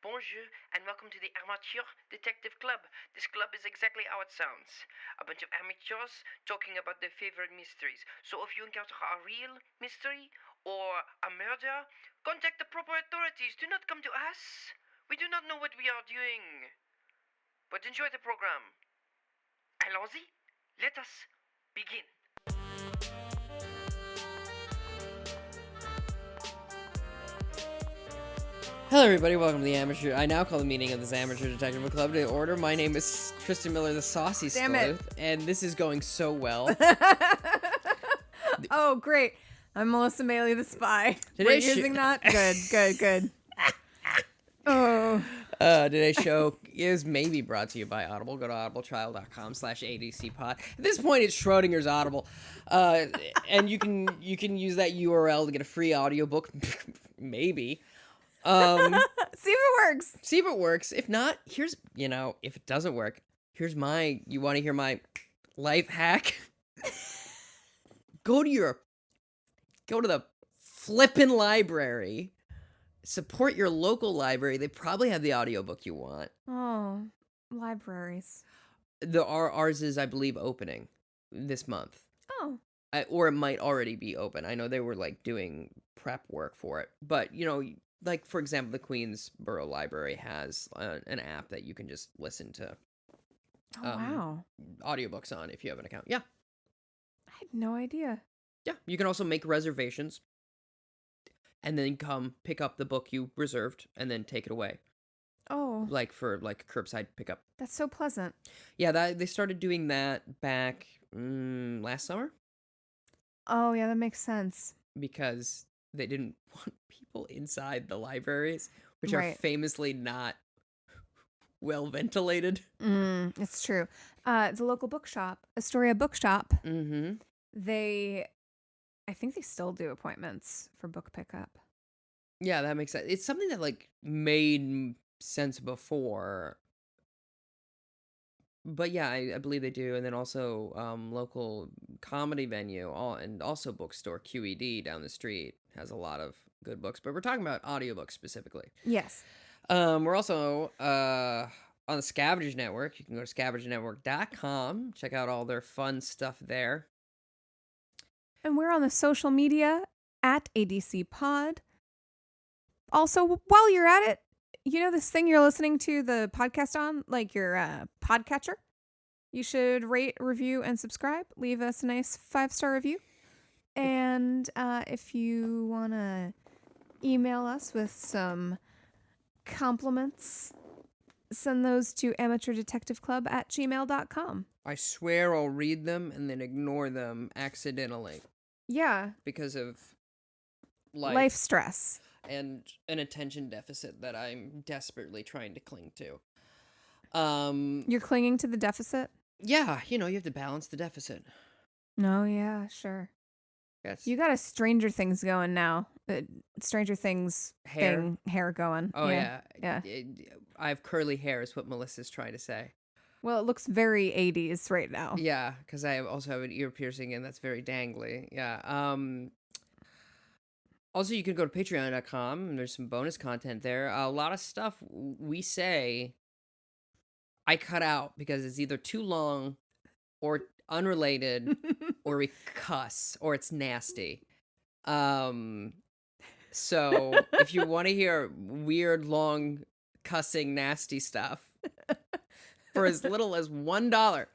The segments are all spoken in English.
bonjour, and welcome to the Amateur Detective Club. This club is exactly how it sounds. A bunch of amateurs talking about their favorite mysteries. So if you encounter a real mystery or a murder, contact the proper authorities. Do not come to us. We do not know what we are doing. But enjoy the program. Allons-y. Let us begin. Hello everybody, welcome to the Amateur, I now call the meeting of this Amateur Detective Club to order. My name is Tristan Miller, the Saucy Sleuth, and this is going so well. Oh, great. I'm Melissa Meli, the spy. We're using that? Good. Oh. Today's show is maybe brought to you by Audible. Go to audibletrial.com/ADCpod. At this point, it's Schrodinger's Audible. And you can use that URL to get a free audiobook. Maybe. See if it works. If not, if it doesn't work, you want to hear my life hack? Go to the flippin' library. Support your local library. They probably have the audiobook you want. Oh, libraries. Ours is, I believe, opening this month. Oh. Or it might already be open. I know they were doing prep work for it. But, for example, the Queensborough Library has an app that you can just listen to wow. audiobooks on if you have an account. Yeah. I had no idea. Yeah. You can also make reservations and then come pick up the book you reserved and then take it away. Oh. For curbside pickup. That's so pleasant. Yeah, they started doing that back last summer. Oh, yeah, that makes sense. Because they didn't want people inside the libraries, which are famously not well ventilated. It's true. The local bookshop, Astoria Bookshop, Mm-hmm. I think they still do appointments for book pickup. Yeah, that makes sense. It's something that made sense before. But yeah, I believe they do. And then also local comedy venue and also bookstore QED down the street has a lot of good books. But we're talking about audiobooks specifically. Yes. We're also on the Scavengers Network. You can go to scavengersnetwork.com. Check out all their fun stuff there. And we're on the social media at ADC Pod. Also, while you're at it, this thing you're listening to the podcast on, your podcatcher? You should rate, review, and subscribe. Leave us a nice 5-star review. And if you want to email us with some compliments, send those to amateurdetectiveclub@gmail.com. I swear I'll read them and then ignore them accidentally. Yeah. Because of life stress. And an attention deficit that I'm desperately trying to cling to. You're clinging to the deficit? Yeah, you have to balance the deficit. No, yeah, sure. Yes. You got a Stranger Things going now. Stranger Things hair going. Oh, yeah. Yeah. I have curly hair is what Melissa's trying to say. Well, it looks very 80s right now. Yeah, because I also have an ear piercing and that's very dangly. Yeah. Also, you can go to patreon.com and there's some bonus content there. A lot of stuff we say I cut out because it's either too long or unrelated or we cuss or it's nasty. So if you want to hear weird, long, cussing, nasty stuff for as little as $1.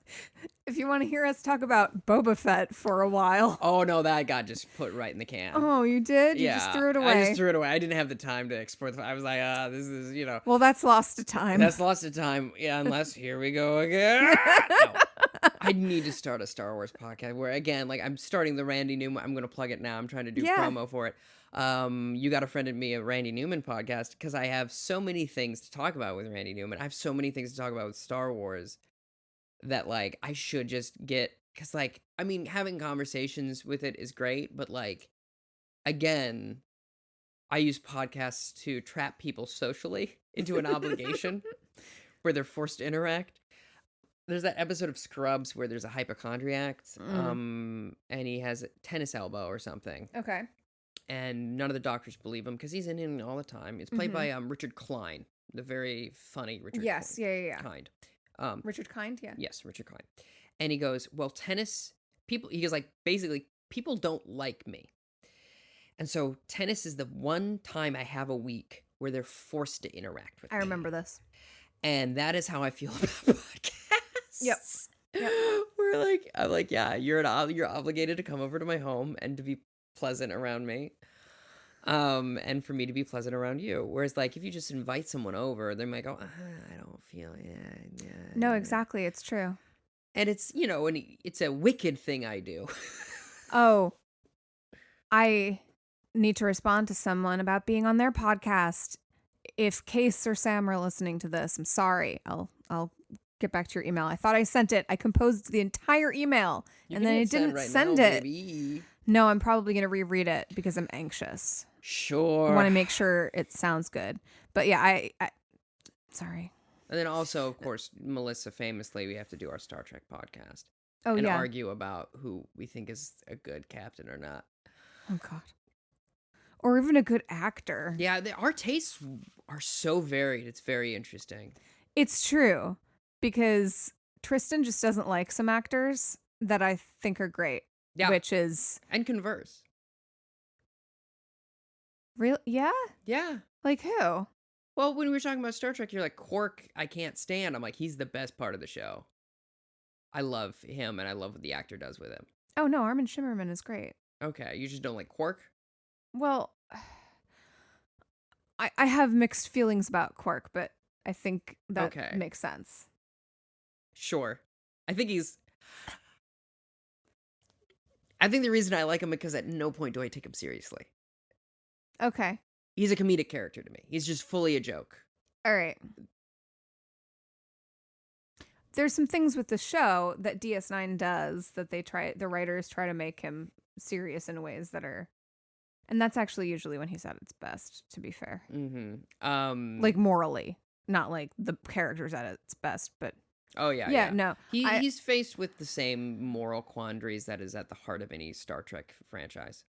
If you want to hear us talk about Boba Fett for a while. Oh, no, that got just put right in the can. Oh, you did? Yeah, you just threw it away? I just threw it away. I didn't have the time to explore I was like, this is, Well, that's lost to time. That's lost to time. Yeah, unless here we go again. No. I need to start a Star Wars podcast where, again, I'm starting the Randy Newman. I'm going to plug it now. I'm trying to do promo for it. You got a friend of me, a Randy Newman podcast, because I have so many things to talk about with Randy Newman. I have so many things to talk about with Star Wars that, I should just get, because, having conversations with it is great, but, again, I use podcasts to trap people socially into an obligation where they're forced to interact. There's that episode of Scrubs where there's a hypochondriac, and he has a tennis elbow or something. Okay. And none of the doctors believe him because he's in all the time. It's played by Richard Klein. the very funny Richard. Yes, yeah. Kind. Richard Kind, yeah. Yes, Richard Kind. And he goes, well, tennis people. He goes like basically people don't like me, and so tennis is the one time I have a week where they're forced to interact with me. I remember this. And that is how I feel about podcasts. Yep. We're like, I'm like, yeah, you're obligated to come over to my home and to be pleasant around me. And for me to be pleasant around you. Whereas like if you just invite someone over, they might go, I don't feel yeah. No, exactly. It's true. And it's, you know, and it's a wicked thing I do. Oh, I need to respond to someone about being on their podcast. If Case or Sam are listening to this, I'm sorry. I'll get back to your email. I thought I sent it. I composed the entire email and then I didn't send it. Baby. No, I'm probably going to reread it because I'm anxious. Sure. I want to make sure it sounds good. But yeah, I sorry. And then also, of course, Melissa, famously, we have to do our Star Trek podcast. Oh, and yeah. argue about who we think is a good captain or not. Oh, God. Or even a good actor. Yeah, our tastes are so varied. It's very interesting. It's true. Because Tristan just doesn't like some actors that I think are great. Yeah. Which is... And converse. Real? Yeah? Yeah. Like who? Well, when we were talking about Star Trek, you're like, Quark, I can't stand. I'm like, he's the best part of the show. I love him, and I love what the actor does with him. Oh, no, Armin Shimmerman is great. Okay, you just don't like Quark? Well, I have mixed feelings about Quark, but I think that makes sense. Sure. I think the reason I like him is because at no point do I take him seriously. Okay. He's a comedic character to me. He's just fully a joke. All right. There's some things with the show that DS9 does that the writers try to make him serious in ways that are, and that's actually usually when he's at its best, to be fair. Mm-hmm. Like morally, not like the character's at its best, but. Oh yeah. No. He's faced with the same moral quandaries that is at the heart of any Star Trek franchise.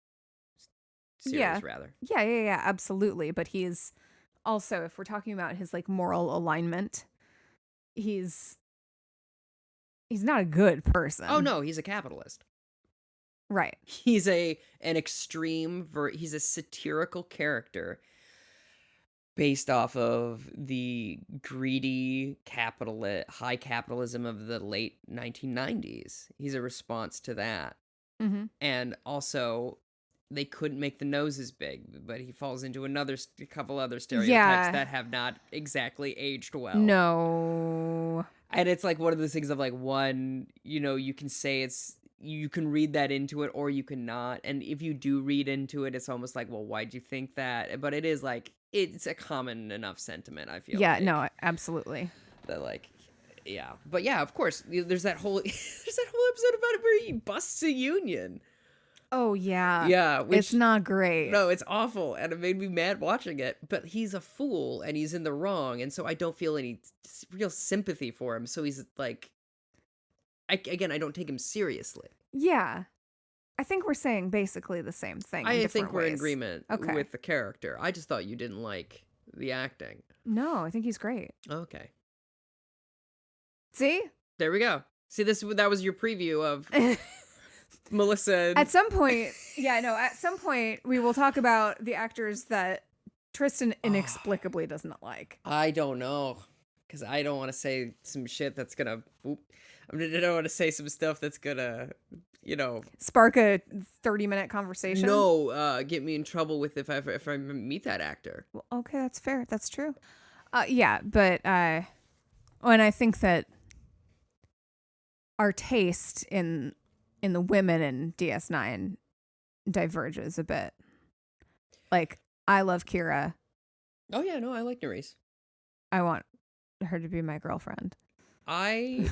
Series, rather. Yeah, absolutely. But he's also, if we're talking about his like moral alignment, he's not a good person. Oh no, he's a capitalist. Right. He's an extreme he's a satirical character based off of the greedy high capitalism of the late 1990s. He's a response to that. Mm-hmm. And also they couldn't make the noses big, but he falls into a couple other stereotypes that have not exactly aged well. No. And it's like one of those things of like, one, you know, you can say you can read that into it or you cannot. And if you do read into it, it's almost like, well, why'd you think that? But it is like, it's a common enough sentiment, I feel. Yeah, no, absolutely. That like, yeah. But yeah, of course, there's that whole episode about it where he busts a union. Oh, yeah. Yeah. It's not great. No, it's awful. And it made me mad watching it. But he's a fool and he's in the wrong. And so I don't feel any real sympathy for him. So he's like, I don't take him seriously. Yeah. I think we're saying basically the same thing. I think we're in agreement with the character. I just thought you didn't like the acting. No, I think he's great. Okay. See? There we go. See, that was your preview of Melissa. At some point, we will talk about the actors that Tristan inexplicably does not like. I don't know. Because I don't want to say some shit that's going to... I don't want to say some stuff that's going to, spark a 30-minute conversation? No, get me in trouble with if I meet that actor. Well, okay, that's fair. That's true. Yeah, but... and I think that our taste in the women in DS9 diverges a bit. Like, I love Kira. Oh, yeah, no, I like Nerys. I want her to be my girlfriend. I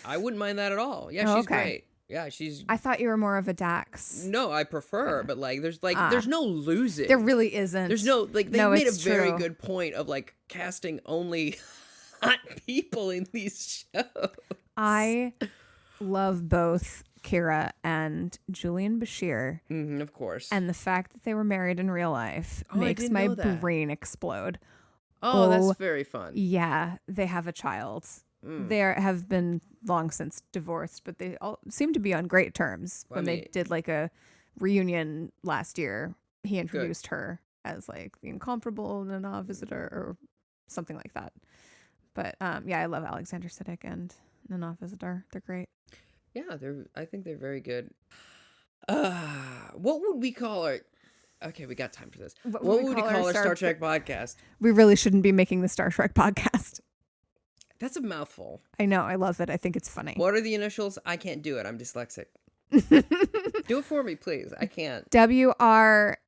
wouldn't mind that at all. Yeah, she's great. Yeah, she's... I thought you were more of a Dax. No, I prefer, but there's no losing. There really isn't. There's no, they made a very good point of casting only hot people in these shows. I love both Kira and Julian Bashir. Of course. And the fact that they were married in real life makes my brain explode. Oh, that's very fun. Yeah, they have a child. They have been long since divorced, but they all seem to be on great terms. When they did like a reunion last year, he introduced her as like the incomparable Nana visitor or something like that. But yeah, I love Alexander Siddig and Nana Visitor. They're great. Yeah, I think they're very good. What would we call our... Okay, we got time for this. What would we call our Star Trek podcast? We really shouldn't be making the Star Trek podcast. That's a mouthful. I know. I love it. I think it's funny. What are the initials? I can't do it. I'm dyslexic. Do it for me, please. I can't. WRSMTST.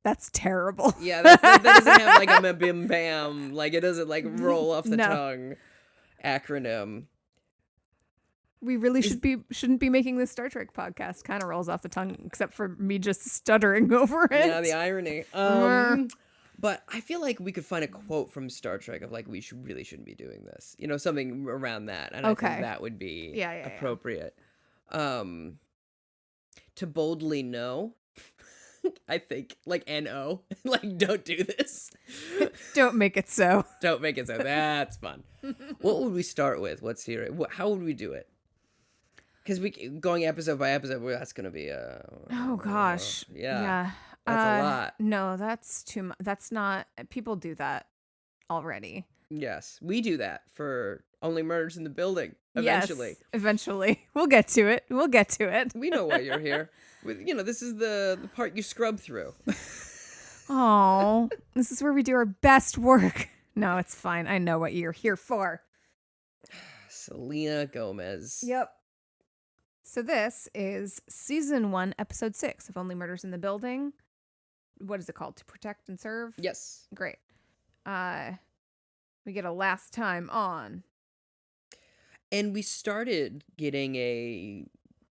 That's terrible. Yeah, that doesn't have like a bim bam. Like it doesn't like roll off the tongue. Acronym. We really shouldn't be making this Star Trek podcast. Kind of rolls off the tongue, except for me just stuttering over it. Yeah, the irony. But I feel like we could find a quote from Star Trek of like we really shouldn't be doing this. You know, something around that, and I think that would be appropriate. To boldly no, I think like NO, like don't do this. Don't make it so. Don't make it so. That's fun. What would we start with? What series? How would we do it? Because going episode by episode, that's going to be oh gosh. Yeah. That's a lot. No, that's too much. That's not. People do that already. Yes, we do that for Only Murders in the Building. Eventually. Yes, eventually. We'll get to it. We know why you're here. This is the part you scrub through. Oh, this is where we do our best work. No, it's fine. I know what you're here for. Selena Gomez. Yep. So this is season 1, episode 6 of Only Murders in the Building. What is it called? To Protect and Serve? Yes. Great. We get a last time on. And we started getting a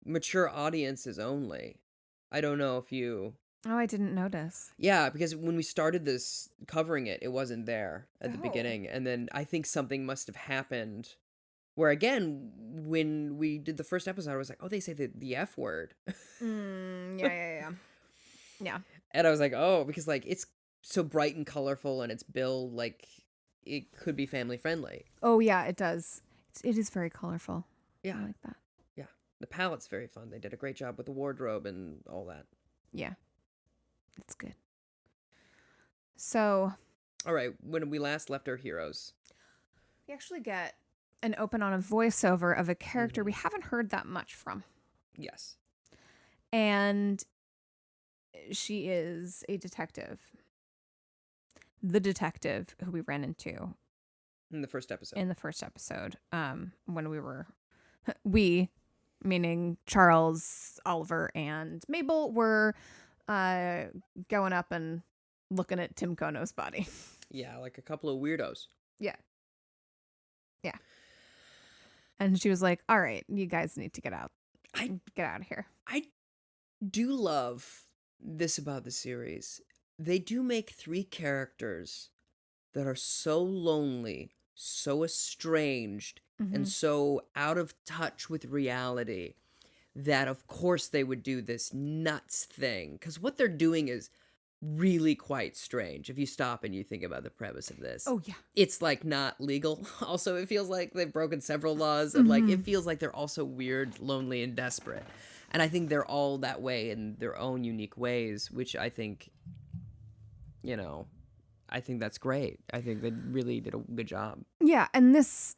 mature audiences only. I don't know if you... Oh, I didn't notice. Yeah, because when we started this, covering it, it wasn't there at the beginning. And then I think something must have happened where, again, when we did the first episode, I was like, oh, they say the F word. Yeah. And I was like, oh, because, like, it's so bright and colorful and it's billed like it could be family friendly. Oh, yeah, it does. It is very colorful. Yeah. I like that. Yeah. The palette's very fun. They did a great job with the wardrobe and all that. Yeah. It's good. So. All right. When we last left our heroes, we actually get an open on a voiceover of a character we haven't heard that much from. Yes. And she is a detective. The detective who we ran into. In the first episode. When we, meaning Charles, Oliver, and Mabel, were going up and looking at Tim Kono's body. Yeah, like a couple of weirdos. Yeah. And she was like, all right, you guys need to get out. Get out of here. I do love this about the series. They do make 3 characters that are so lonely, so estranged, and so out of touch with reality that, of course, they would do this nuts thing. Because what they're doing is really quite strange if you stop and you think about the premise of this. Oh, yeah. It's, like, not legal. Also, it feels like they've broken several laws. And, like, it feels like they're also weird, lonely, and desperate. And I think they're all that way in their own unique ways, which I think, I think that's great. I think they really did a good job. Yeah, and this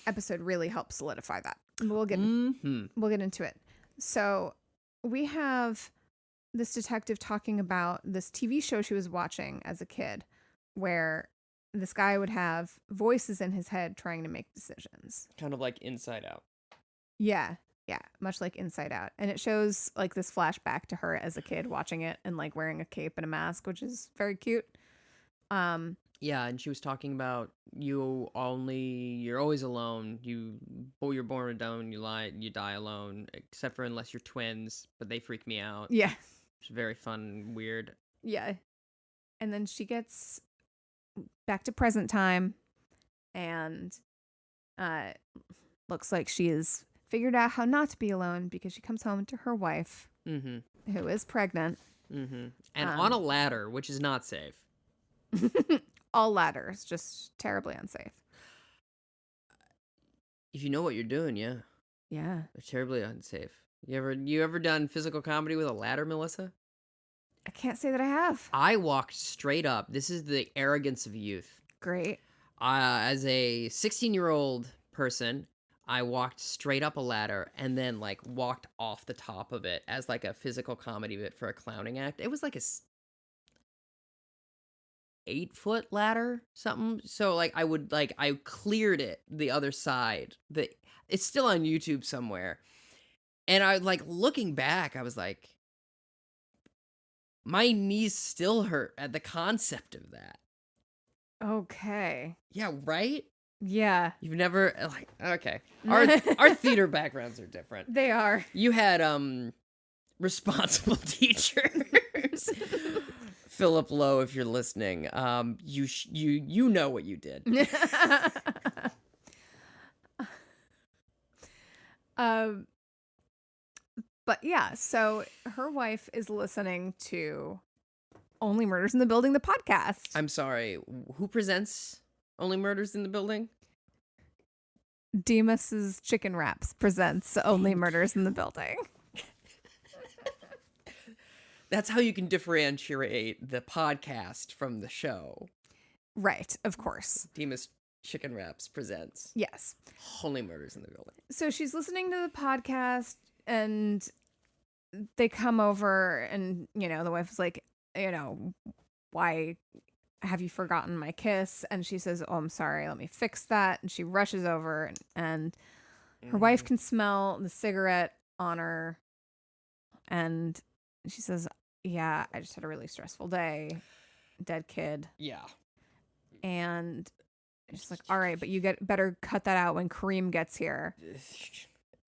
episode really helps solidify that. We'll get into it. So we have this detective talking about this TV show she was watching as a kid where this guy would have voices in his head trying to make decisions. Kind of like Inside Out. Yeah, much like Inside Out. And it shows like this flashback to her as a kid watching it and like wearing a cape and a mask, which is very cute. Yeah, and she was talking about you're always alone. You're born alone, you die alone, except for unless you're twins, but they freak me out. Yeah. It's very fun and weird. Yeah. And then she gets back to present time and looks like she has figured out how not to be alone because she comes home to her wife. who is pregnant. Mm-hmm. And on a ladder, which is not safe. All ladders, just terribly unsafe. If you know what you're doing, yeah. Yeah. They're terribly unsafe. You ever done physical comedy with a ladder, Melissa? I can't say that I have. I walked straight up. This is the arrogance of youth. Great. As a 16-year-old person, I walked straight up a ladder and then like walked off the top of it as like a physical comedy bit for a clowning act. It was like a 8-foot ladder, something. So like I cleared it the other side. It's still on YouTube somewhere. And I like looking back, I was like, my knees still hurt at the concept of that. Okay. Yeah, right? Yeah. You've never like okay. Our theater backgrounds are different. They are. You had responsible teachers. Philip Lowe, if you're listening, you know what you did. But yeah, so her wife is listening to Only Murders in the Building, the podcast. I'm sorry. Who presents Only Murders in the Building? Demas's Chicken Wraps presents Only Murders in the Building. That's how you can differentiate the podcast from the show. Right, of course. Demas Chicken Wraps presents. Yes. Only Murders in the Building. So she's listening to the podcast and they come over and, the wife is like, why have you forgotten my kiss? And she says, oh, I'm sorry. Let me fix that. And she rushes over and her wife can smell the cigarette on her. And she says, yeah, I just had a really stressful day. Dead kid. Yeah. And she's like, all right, but you better cut that out when Kareem gets here.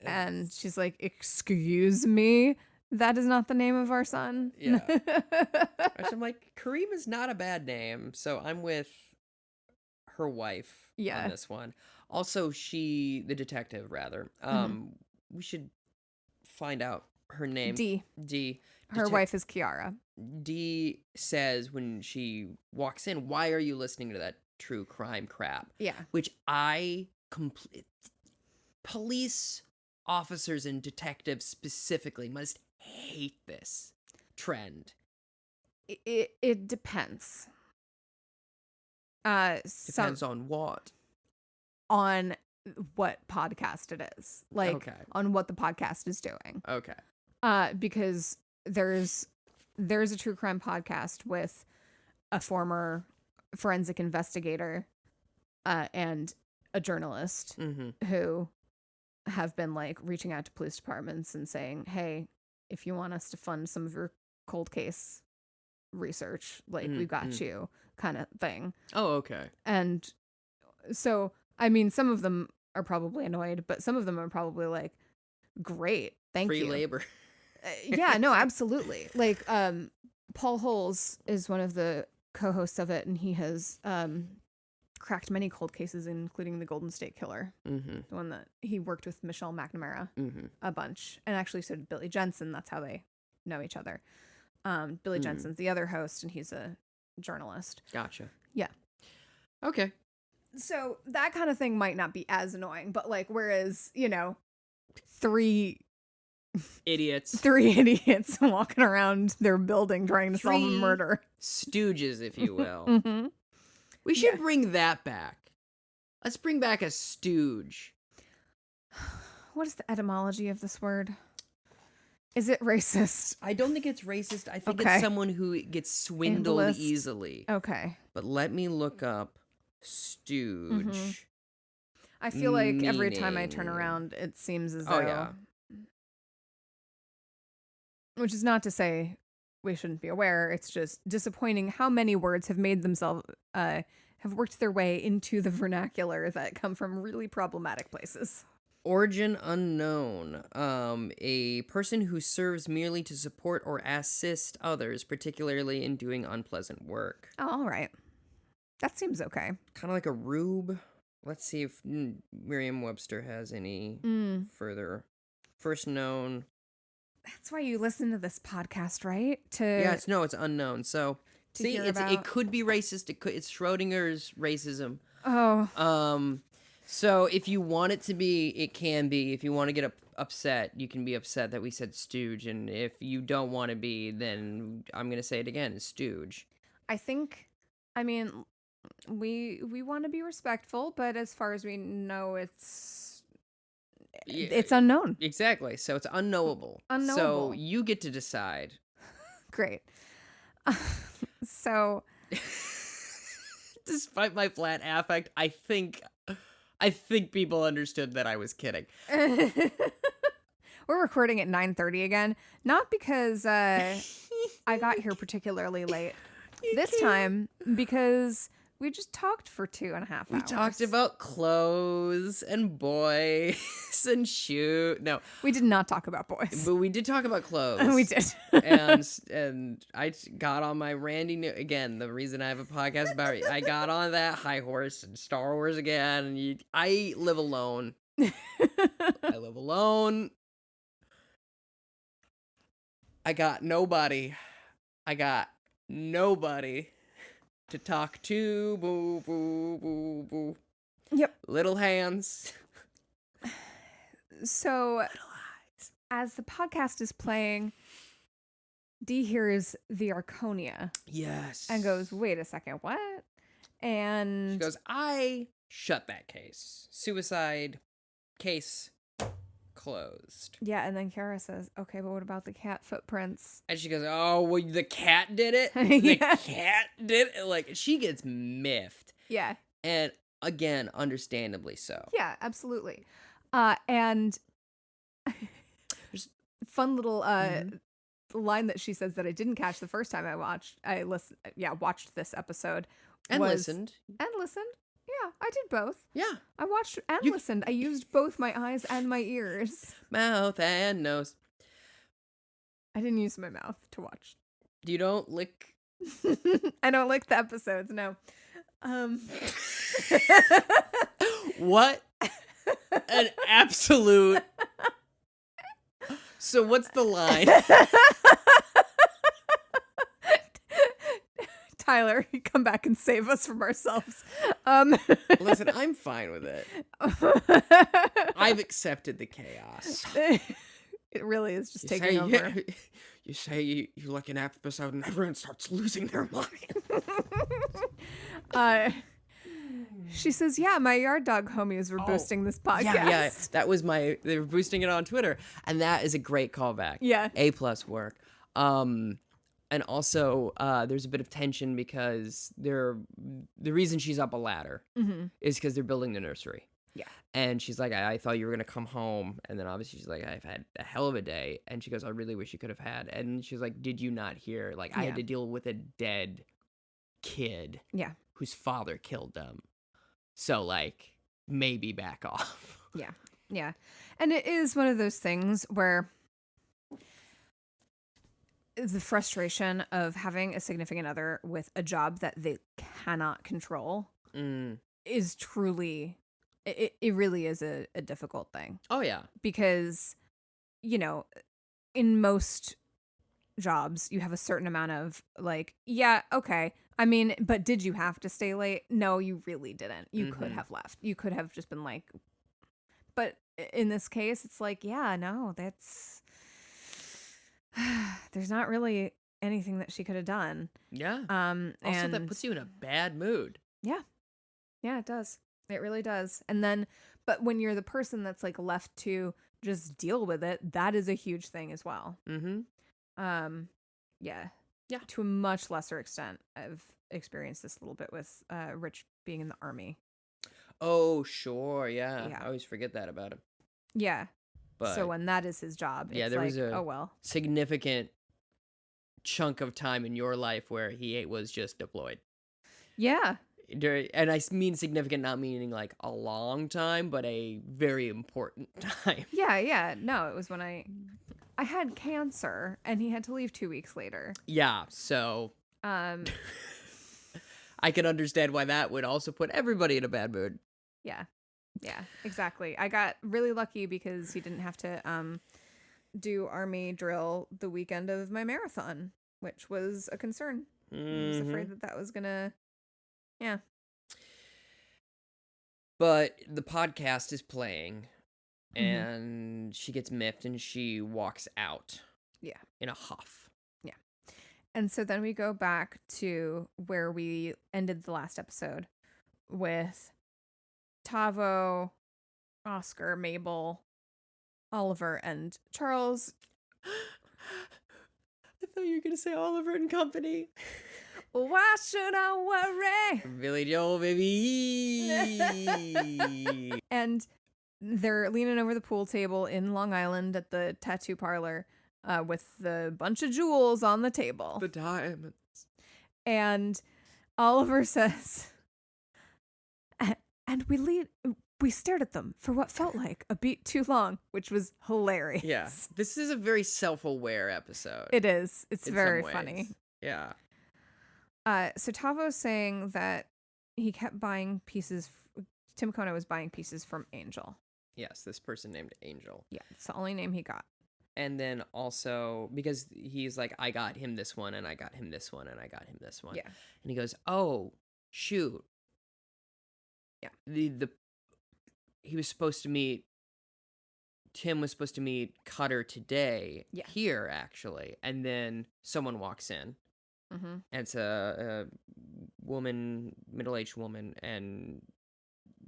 And she's like, excuse me? That is not the name of our son? Yeah. I'm like, Kareem is not a bad name. So I'm with her wife on this one. Also, the detective, rather. We should find out her name. D. Her wife is Kiara. D says when she walks in, why are you listening to that true crime crap? Yeah. Which police officers and detectives specifically must hate this trend. It depends. Depends on what? On what podcast it is. Like, on what the podcast is doing. Okay. Because there's a true crime podcast with a former forensic investigator and a journalist who have been like reaching out to police departments and saying, hey, if you want us to fund some of your cold case research, like we've got you, kind of thing. Oh, okay. And so, I mean, some of them are probably annoyed, but some of them are probably like, great, thank you. Free labor. Yeah, no, absolutely. Like, Paul Holes is one of the co-hosts of it, and he has cracked many cold cases, including the Golden State Killer, the one that he worked with Michelle McNamara a bunch, and actually so did Billy Jensen. That's how they know each other. Billy Jensen's the other host, and he's a journalist. Gotcha. Yeah. Okay. So that kind of thing might not be as annoying, but like, whereas, three idiots walking around their building trying to solve a murder. Stooges, if you will. We should bring that back. Let's bring back a stooge. What is the etymology of this word? Is it racist? I don't think it's racist. I think it's someone who gets swindled easily. Okay. But let me look up stooge. I feel like every time I turn around, it seems as though... yeah. Which is not to say we shouldn't be aware. It's just disappointing how many words have made themselves, have worked their way into the vernacular that come from really problematic places. Origin unknown. A person who serves merely to support or assist others, particularly in doing unpleasant work. Oh, all right. That seems okay. Kind of like a rube. Let's see if Merriam-Webster has any further. First known That's why you listen to this podcast, right? It's unknown. So to see, hear it about- could be racist. It's Schrodinger's racism. Oh, So if you want it to be, it can be. If you want to get upset, you can be upset that we said stooge. And if you don't want to be, then I'm gonna say it again, stooge. I mean, we want to be respectful, but as far as we know, it's unknown. Exactly. So it's unknowable. Unknowable. So you get to decide. Great. So, despite my flat affect, I think people understood that I was kidding. we're recording at 9:30 again, not because I got here particularly late this time, because we just talked for 2.5 hours. We talked about clothes and boys and shoot. No, we did not talk about boys, but we did talk about clothes. we did. and I got on my Randy again. The reason I have a podcast about it, I got on that high horse and Star Wars again. And I live alone. I live alone. I got nobody to talk to. Boo, boo, boo, boo. Yep. Little hands. So, Little eyes. as the podcast is playing, Dee hears the Arconia. Yes. And goes, wait a second, what? And She goes, I shut that case. Suicide case closed. yeah, and then Kara says, okay, but what about the cat footprints? And she goes, oh, well, the cat did it? Yeah. The cat did it? Like, she gets miffed. Yeah. And again, understandably so. Yeah, absolutely. And fun little line that she says that I didn't catch the first time I watched this episode. And was- listened. And listened. Yeah, I did both. Yeah. I watched and You- listened. I used both my eyes and my ears. Mouth and nose. I didn't use my mouth to watch. You don't lick. I don't like the episodes, no. What an absolute. So what's the line? Tyler, you come back and save us from ourselves. Listen, I'm fine with it. I've accepted the chaos. It really is just taking over. You say you like an episode and everyone starts losing their mind. She says, yeah, my yard dog homies were boosting this podcast. Yeah, that was they were boosting it on Twitter, and that is a great callback. Yeah. A+ work. And also, there's a bit of tension because the reason she's up a ladder is because they're building the nursery. Yeah. And she's like, I thought you were going to come home. And then obviously she's like, I've had a hell of a day. And she goes, I really wish you could have had. And she's like, did you not hear? Like, I had to deal with a dead kid. Yeah. Whose father killed them. So, like, maybe back off. Yeah. Yeah. And it is one of those things where the frustration of having a significant other with a job that they cannot control is truly, it really is a difficult thing. Oh, yeah. Because, you know, in most jobs, you have a certain amount of like, yeah, okay. I mean, but did you have to stay late? No, you really didn't. You could have left. You could have just been like, but in this case, it's like, yeah, no, that's, there's not really anything that she could have done. Yeah. Also, and that puts you in a bad mood. Yeah. Yeah, it does. It really does. And then, but when you're the person that's like left to just deal with it, that is a huge thing as well. Yeah. Yeah. To a much lesser extent, I've experienced this a little bit with Rich being in the army. Oh, sure. Yeah. Yeah. I always forget that about him. Yeah. But so when that is his job, it's there like, was a oh, well. significant chunk of time in your life where he was just deployed. Yeah. And I mean significant, not meaning like a long time, but a very important time. Yeah, yeah. No, it was when I had cancer and he had to leave 2 weeks later. Yeah, so I can understand why that would also put everybody in a bad mood. Yeah. Yeah, exactly. I got really lucky because he didn't have to do army drill the weekend of my marathon, which was a concern. I was afraid that was gonna, yeah. But the podcast is playing, and she gets miffed, and she walks out. Yeah. In a huff. Yeah. And so then we go back to where we ended the last episode with Tavo, Oscar, Mabel, Oliver, and Charles. I thought you were going to say Oliver and Company. Why should I worry? Billy Joel, baby. And they're leaning over the pool table in Long Island at the tattoo parlor with the bunch of jewels on the table. The diamonds. And Oliver says, and we stared at them for what felt like a beat too long, which was hilarious. Yeah. This is a very self-aware episode. It is. It's in very some ways. funny. Yeah. So Tavo's saying that he kept buying pieces. Tim Kono was buying pieces from Angel. Yes, this person named Angel. Yeah, it's the only name he got. And then also, because he's like, I got him this one, and I got him this one, and I got him this one. Yeah. And he goes, oh, shoot. Yeah. He was supposed to meet, Tim was supposed to meet Cutter today. Yeah. Here, actually. And then someone walks in. Mm-hmm. And it's a woman, middle-aged woman, and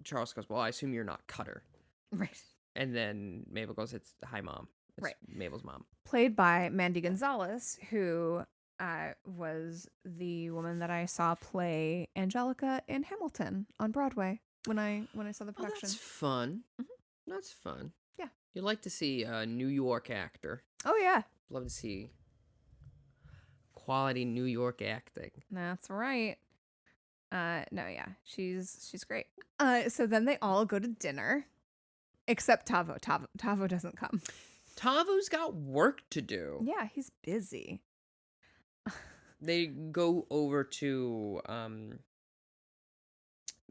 Charles goes, well, I assume you're not Cutter. Right. And then Mabel goes, it's hi, Mom. It's right. Mabel's mom. Played by Mandy Gonzalez, who was the woman that I saw play Angelica in Hamilton on Broadway when I saw the production. That's fun. Mm-hmm. That's fun. Yeah. You'd like to see a New York actor. Oh, yeah. Love to see quality New York acting. That's right. No, yeah. She's great. So then they all go to dinner. Except Tavo. Tavo doesn't come. Tavo's got work to do. Yeah, he's busy. They go over to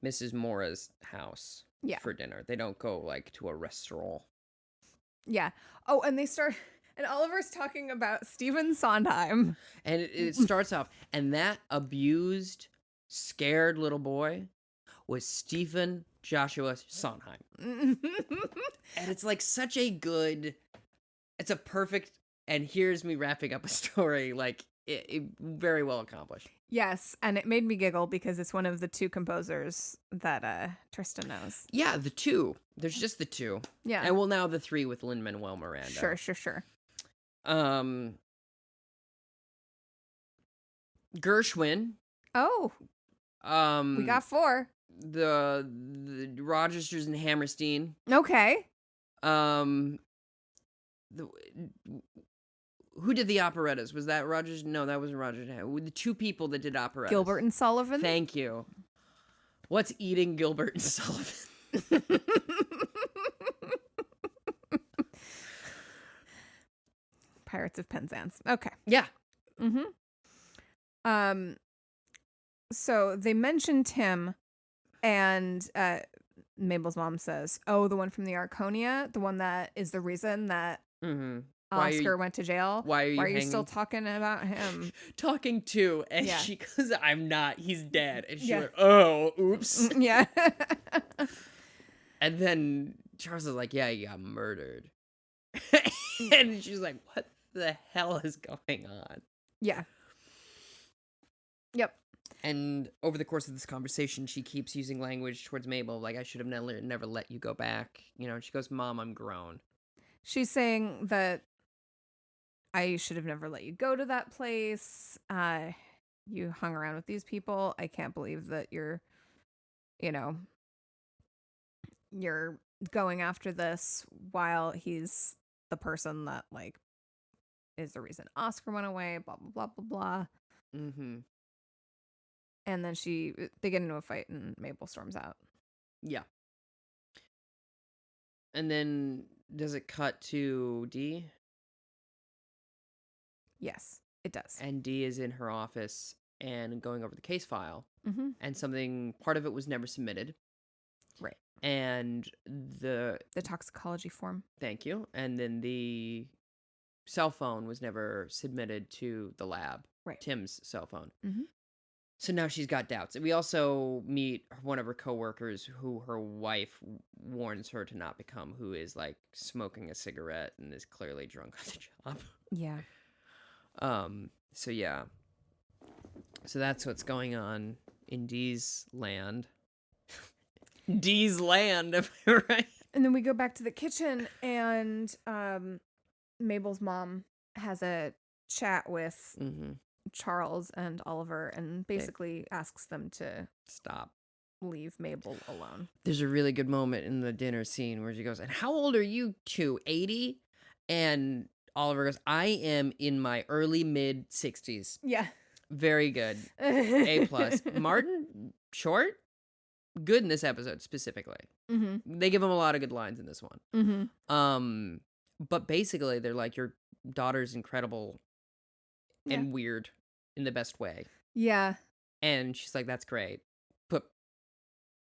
Mrs. Mora's house for dinner. They don't go like to a restaurant. Yeah. Oh, and they start, and Oliver's talking about Stephen Sondheim. And it starts off, and that abused, scared little boy was Stephen Joshua Sondheim. And it's like such a good, it's a perfect, and here's me wrapping up a story, like it very well accomplished. Yes, and it made me giggle because it's one of the two composers that Tristan knows. Yeah, the two. There's just the two. Yeah. And well, now the three with Lin-Manuel Miranda. Sure. Gershwin. Oh. We got 4. The Rodgers and Hammerstein. Okay. Who did the operettas? Was that Rodgers? No, that wasn't Rodgers. The two people that did operettas. Gilbert and Sullivan. Thank you. What's eating Gilbert and Sullivan? Pirates of Penzance. Okay. Yeah. Mm-hmm. So they mention Tim, and Mabel's mom says, "Oh, the one from the Arconia, the one that is the reason that Oscar went to jail. Why are you still talking about him?" Talking to, and she goes, "I'm not. He's dead." And she Yeah. went, "Oh, oops." Yeah. And then Charles is like, "Yeah, he got murdered." And she's like, "What the hell is going on?" Yeah. Yep. And over the course of this conversation, she keeps using language towards Mabel, like, I should have never let you go back. You know, and she goes, "Mom, I'm grown." She's saying that I should have never let you go to that place. You hung around with these people. I can't believe that you're going after this while he's the person that, like, is the reason Oscar went away, blah, blah, blah, blah, blah. Mm-hmm. And then they get into a fight and Mabel storms out. Yeah. And then does it cut to Dee? Yes, it does. And Dee is in her office and going over the case file. Mm-hmm. And part of it was never submitted. Right. And the toxicology form. Thank you. And then the cell phone was never submitted to the lab. Right. Tim's cell phone. Mm-hmm. So now she's got doubts. We also meet one of her coworkers who her wife warns her to not become, who is like smoking a cigarette and is clearly drunk on the job. Yeah. So yeah. So that's what's going on in Dee's land. Dee's land, am I right? And then we go back to the kitchen, and Mabel's mom has a chat with Charles and Oliver, and basically asks them to stop, leave Mabel alone. There's a really good moment in the dinner scene where she goes, "And how old are you two? 80?" And Oliver goes, "I am in my early mid 60s." Yeah. Very good. A+. Martin Short, good in this episode specifically. Mm-hmm. They give him a lot of good lines in this one. Mm-hmm. But basically they're like, your daughter's incredible and weird in the best way. Yeah. And she's like, "That's great, but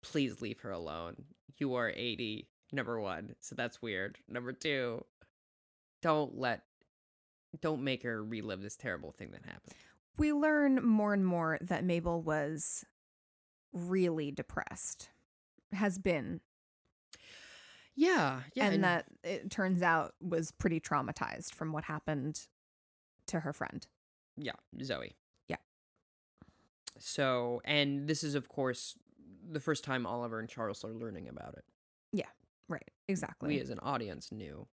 please leave her alone. You are 80, number one, so that's weird. Number two, don't make her relive this terrible thing that happened." We learn more and more that Mabel was really depressed. Has been. Yeah. And that it turns out was pretty traumatized from what happened to her friend. Yeah, Zoe. Yeah. So, and this is, of course, the first time Oliver and Charles are learning about it. Yeah, right. Exactly. We as an audience knew,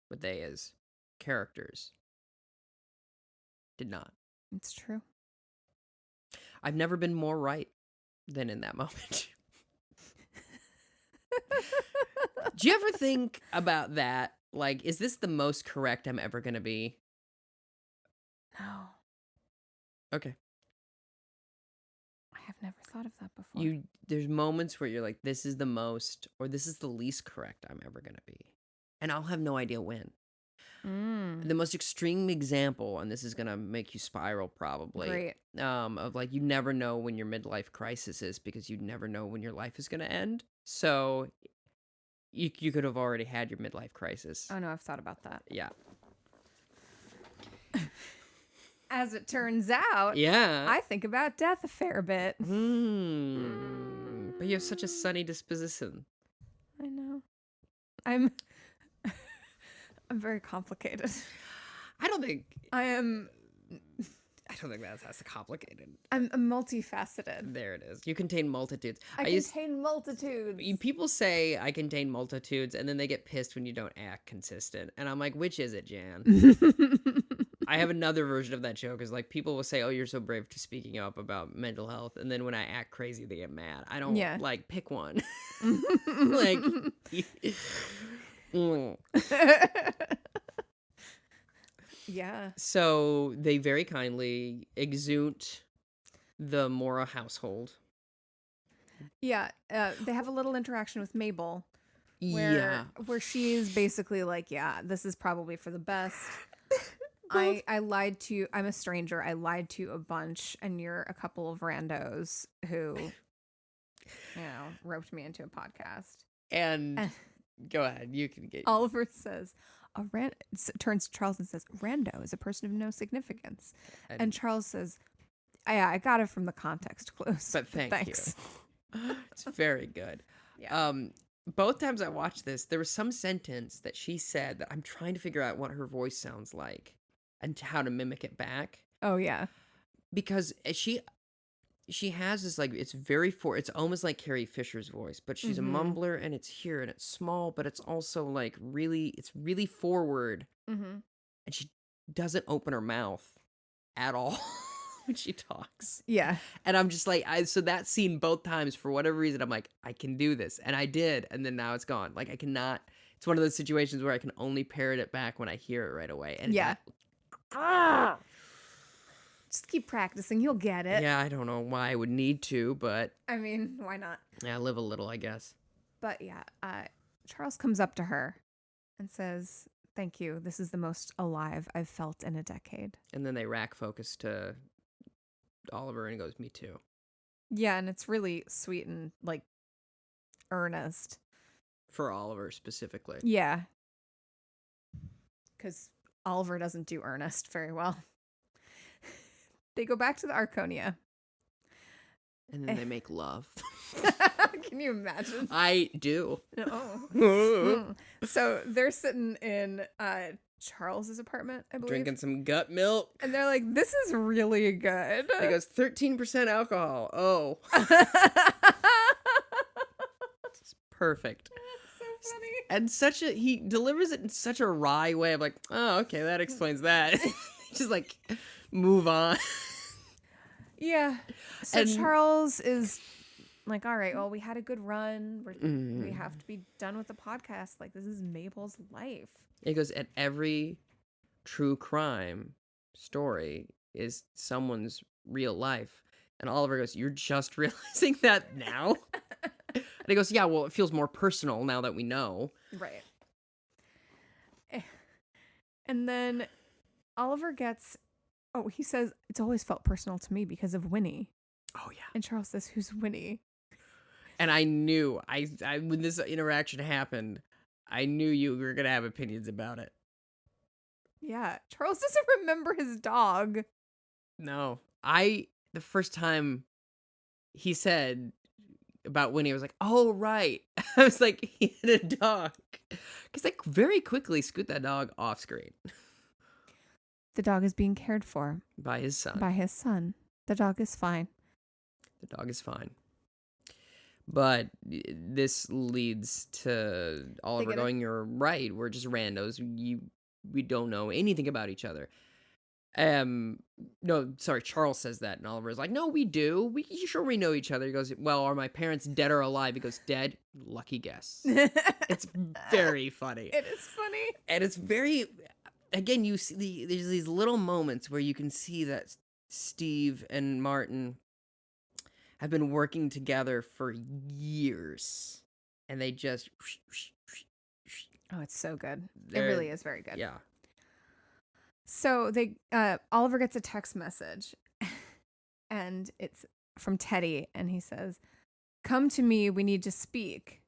but they as characters did not. It's true. I've never been more right than in that moment. Do you ever think about that? Like, is this the most correct I'm ever going to be? No. Okay. I have never thought of that before. There's moments where you're like, this is the most, or this is the least correct I'm ever going to be. And I'll have no idea when. The most extreme example, and this is going to make you spiral probably. Great. Of like, you never know when your midlife crisis is because you never know when your life is going to end. So you could have already had your midlife crisis. Oh, no, I've thought about that. Yeah. As it turns out, yeah, I think about death a fair bit. But you have such a sunny disposition. I know. I'm very complicated. I don't think that's complicated. I'm multifaceted. There it is. You contain multitudes. I contain multitudes. People say I contain multitudes, and then they get pissed when you don't act consistent. And I'm like, which is it, Jan? I have another version of that joke. Is like, people will say, "Oh, you're so brave to speaking up about mental health," and then when I act crazy, they get mad. I don't like pick one. Like. Yeah. So they very kindly exude the Mora household. Yeah. They have a little interaction with Mabel. Where she is basically like, yeah, this is probably for the best. I lied to you. I'm a stranger. I lied to you a bunch, and you're a couple of randos who, roped me into a podcast. And go ahead. You can get. Oliver says, turns to Charles and says, "Rando is a person of no significance." And Charles says, "I got it from the context clues. But thanks. You. It's very good. Yeah. Both times I watched this, there was some sentence that she said that I'm trying to figure out what her voice sounds like and how to mimic it back. Oh yeah. Because she has this, like, it's it's almost like Carrie Fisher's voice, but she's a mumbler, and it's here, and it's small, but it's also like it's really forward, and she doesn't open her mouth at all when she talks. Yeah. And I'm just like, so that scene both times, for whatever reason, I'm like, I can do this, and I did, and then now it's gone. Like, I cannot. It's one of those situations where I can only parrot it back when I hear it right away. And just keep practicing. You'll get it. Yeah, I don't know why I would need to, but... I mean, why not? Yeah, live a little, I guess. But yeah, Charles comes up to her and says, "Thank you. This is the most alive I've felt in a decade." And then they rack focus to Oliver and goes, "Me too." Yeah, and it's really sweet and, like, earnest. For Oliver specifically. Yeah. Because Oliver doesn't do Ernest very well. They go back to the Arconia. And then they make love. Can you imagine? I do. Oh. So they're sitting in Charles's apartment, I believe. Drinking some gut milk. And they're like, this is really good. It goes 13% alcohol. Oh. It's perfect. That's so funny. And he delivers it in such a wry way of like, oh, okay, that explains that. Just like, move on. Yeah. So And- Charles is like, all right, well, we had a good run. We have to be done with the podcast. Like, this is Mabel's life. It goes, at every true crime story is someone's real life. And Oliver goes, you're just realizing that now? And he goes, yeah, well, it feels more personal now that we know. Right. And then Oliver he says, it's always felt personal to me because of Winnie. Oh, yeah. And Charles says, who's Winnie? And I knew, I when this interaction happened, I knew you were going to have opinions about it. Yeah. Charles doesn't remember his dog. No. The first time he said about Winnie, I was like, oh, right. I was like, he had a dog. Because they very quickly scoot that dog off screen. The dog is being cared for By his son. by his son. The dog is fine. The dog is fine. But this leads to Oliver going, you're right. We're just randos. We don't know anything about each other. No, sorry, Charles says that, and Oliver's like, no, we do. Sure we know each other. He goes, well, are my parents dead or alive? He goes, dead. Lucky guess. It's very funny. It is funny. And it's very, again, you see there's these little moments where you can see that Steve and Martin have been working together for years, and they just Oh, it's so good. It really is very good. Yeah. So Oliver gets a text message and it's from Teddy, and he says, come to me, we need to speak.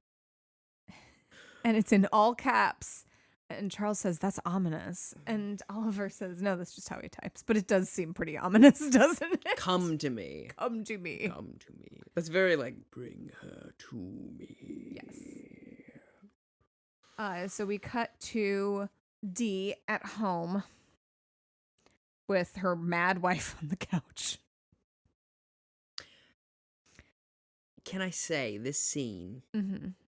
And it's in all caps. And Charles says, that's ominous. And Oliver says, no, that's just how he types. But it does seem pretty ominous, doesn't it? Come to me. Come to me. Come to me. That's very like, bring her to me. Yes. So we cut to Dee at home with her mad wife on the couch. Can I say this scene,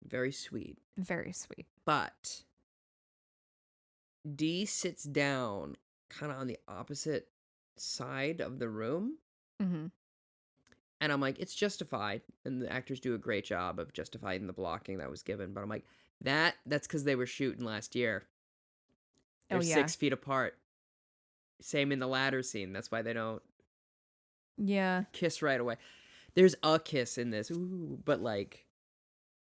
very sweet. Very sweet. But Dee sits down kind of on the opposite side of the room. Mm-hmm. And I'm like, it's justified. And the actors do a great job of justifying the blocking that was given. But I'm like, that's because they were shooting last year. They're 6 feet apart. Same in the ladder scene. That's why they don't kiss right away. There's a kiss in this. Ooh, but like,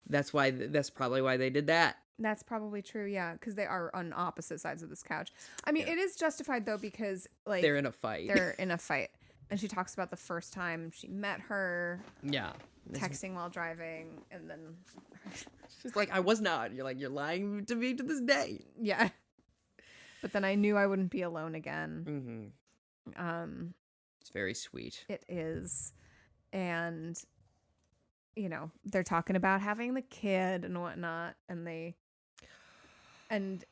that's probably why they did that. That's probably true, yeah, because they are on opposite sides of this couch. I mean, it is justified, though, because, like... They're in a fight. And she talks about the first time she met her. Yeah. Texting while driving, and then... She's like, I was not. You're like, you're lying to me to this day. Yeah. But then I knew I wouldn't be alone again. Mm-hmm. It's very sweet. It is. And, you know, they're talking about having the kid and whatnot, and And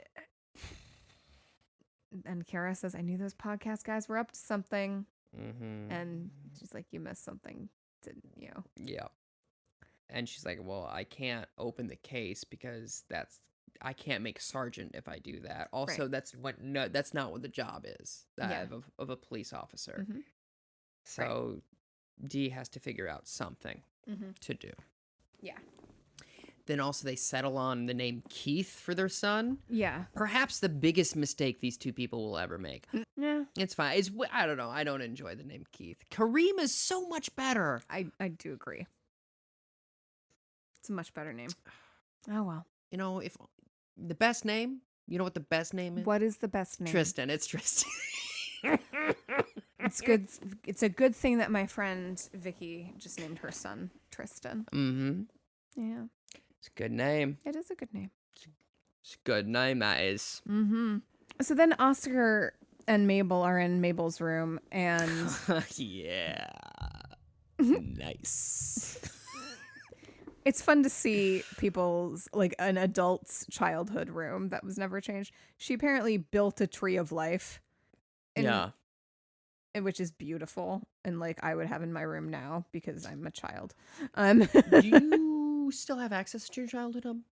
Kara says, I knew those podcast guys were up to something. Mm-hmm. And she's like, you missed something, didn't you? Yeah. And she's like, well, I can't open the case because I can't make sergeant if I do that. Also, that's not what the job is of a police officer. Mm-hmm. So Dee has to figure out something to do. Yeah. Then also they settle on the name Keith for their son. Yeah. Perhaps the biggest mistake these two people will ever make. Yeah. It's fine. I don't know. I don't enjoy the name Keith. Kareem is so much better. I do agree. It's a much better name. Oh, well. You know, if the best name, you know what the best name is? What is the best name? Tristan. It's Tristan. It's good. It's a good thing that my friend Vicky just named her son Tristan. Mm-hmm. Yeah. It's a good name. It is a good name. It's a good name, that is. Mm-hmm. So then Oscar and Mabel are in Mabel's room, and Yeah. Nice. it's fun to see people's, like, an adult's childhood room that was never changed. She apparently built a tree of life. Yeah. Which is beautiful, and, like, I would have in my room now because I'm a child. Do you still have access to your childhood home?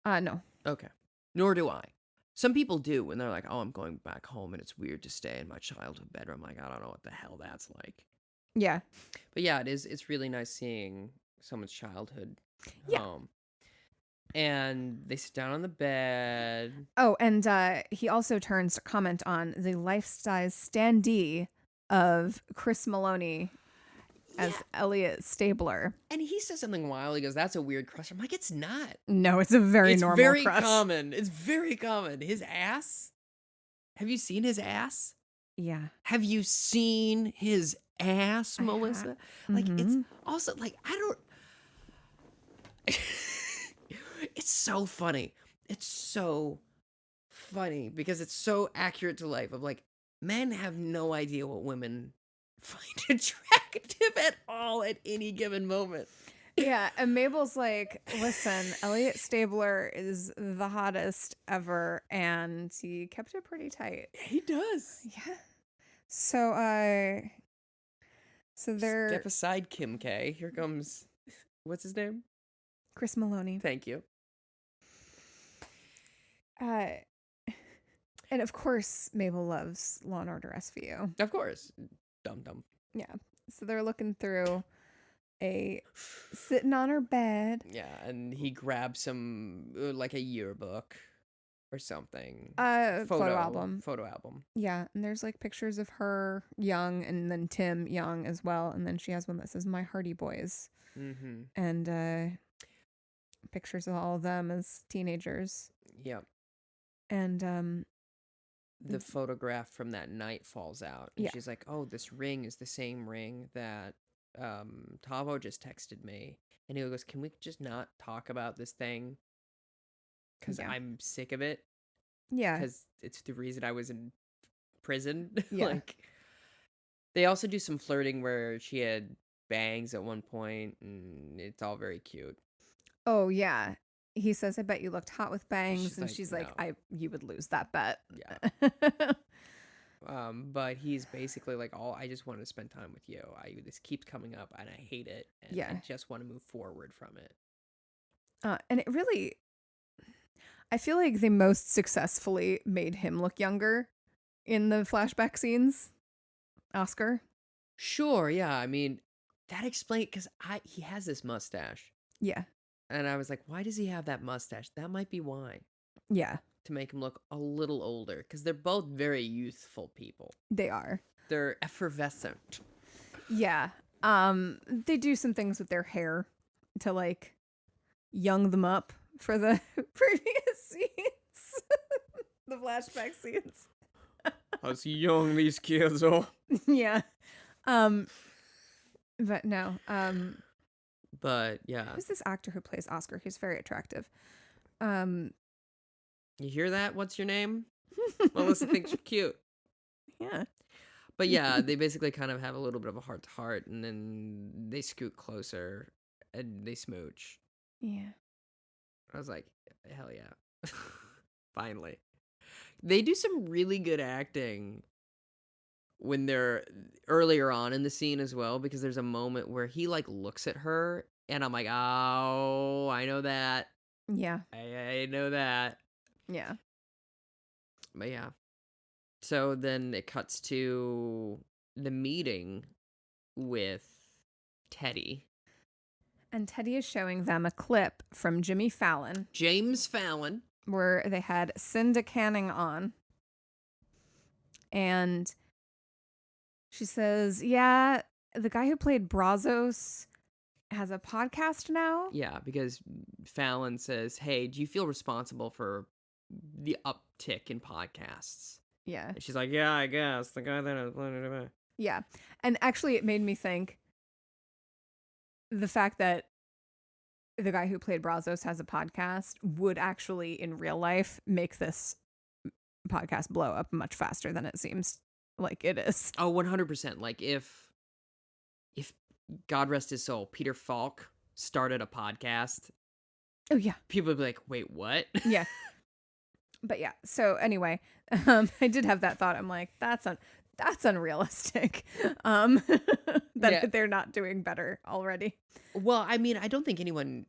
No. Okay. Nor do I. Some people do, and they're like, oh, I'm going back home, and it's weird to stay in my childhood bedroom. Like, I don't know what the hell that's like. Yeah. But yeah, it is. It's really nice seeing someone's childhood Yeah. home. And they sit down on the bed. Oh, and he also turns to comment on the life-size standee of Chris Maloney as Elliot Stabler. And he says something wild. He goes, that's a weird crush. I'm like, it's not. No, it's a very normal It's very crush. common. It's very common. His ass? Have you seen his ass? Yeah. Have you seen his ass, Melissa? Like, it's also, like, I don't... It's so funny. It's so funny because it's so accurate to life of, like, men have no idea what women find attractive at all at any given moment. Yeah, and Mabel's like, listen, Elliot Stabler is the hottest ever, and he kept it pretty tight. He does. Yeah. So they're... Step aside, Kim K. Here comes... What's his name? Chris Maloney. Thank you. And of course, Mabel loves Law and Order SVU. Of course. Dumb. Yeah. So they're looking through sitting on her bed. Yeah, and he grabs some, like a yearbook or something. Photo album. Photo album. Yeah, and there's like pictures of her young and then Tim young as well. And then she has one that says My Hardy Boys. Mm-hmm. And pictures of all of them as teenagers. Yep. And the photograph from that night falls out. And yeah. she's like, oh, this ring is the same ring that Tavo just texted me. And he goes, can we just not talk about this thing? Because I'm sick of it. Yeah. Because it's the reason I was in prison. Yeah. Like, they also do some flirting where she had bangs at one point, and it's all very cute. Oh, yeah. He says, I bet you looked hot with bangs. She's and like, she's like, you would lose that bet. Yeah. But he's basically like, I just want to spend time with you. This keeps coming up, and I hate it. And I just want to move forward from it. And it really, I feel like they most successfully made him look younger in the flashback scenes. Oscar. Sure, yeah. I mean, that explains, because he has this mustache. Yeah. And I was like, why does he have that mustache? That might be why. Yeah. To make him look a little older, because they're both very youthful people. They are. They're effervescent. Yeah. They do some things with their hair to, like, young them up for the previous scenes. The flashback scenes. How young these kids are. Yeah. But no. But yeah. Who's this actor who plays Oscar? He's very attractive. You hear that? What's your name? Melissa thinks you're cute. Yeah. But yeah, they basically kind of have a little bit of a heart to heart, and then they scoot closer and they smooch. Yeah. I was like, hell yeah. Finally. They do some really good acting when they're earlier on in the scene as well, because there's a moment where he like looks at her and I'm like, oh, I know that. Yeah. I know that. Yeah. But yeah. So then it cuts to the meeting with Teddy. And Teddy is showing them a clip from Jimmy Fallon. James Fallon. Where they had Cinda Canning on. And she says, yeah, the guy who played Brazos has a podcast now. Yeah, because Fallon says, hey, do you feel responsible for the uptick in podcasts? Yeah. And she's like, yeah, I guess. The guy that... Yeah. And actually, it made me think the fact that the guy who played Brazos has a podcast would actually, in real life, make this podcast blow up much faster than it seems like it is. Oh, 100%. Like if God rest his soul, Peter Falk started a podcast, Oh yeah. people would be like, wait, what? Yeah. But yeah, so anyway, I did have that thought. I'm like, that's unrealistic. That they're not doing better already. Well, I mean, I don't think anyone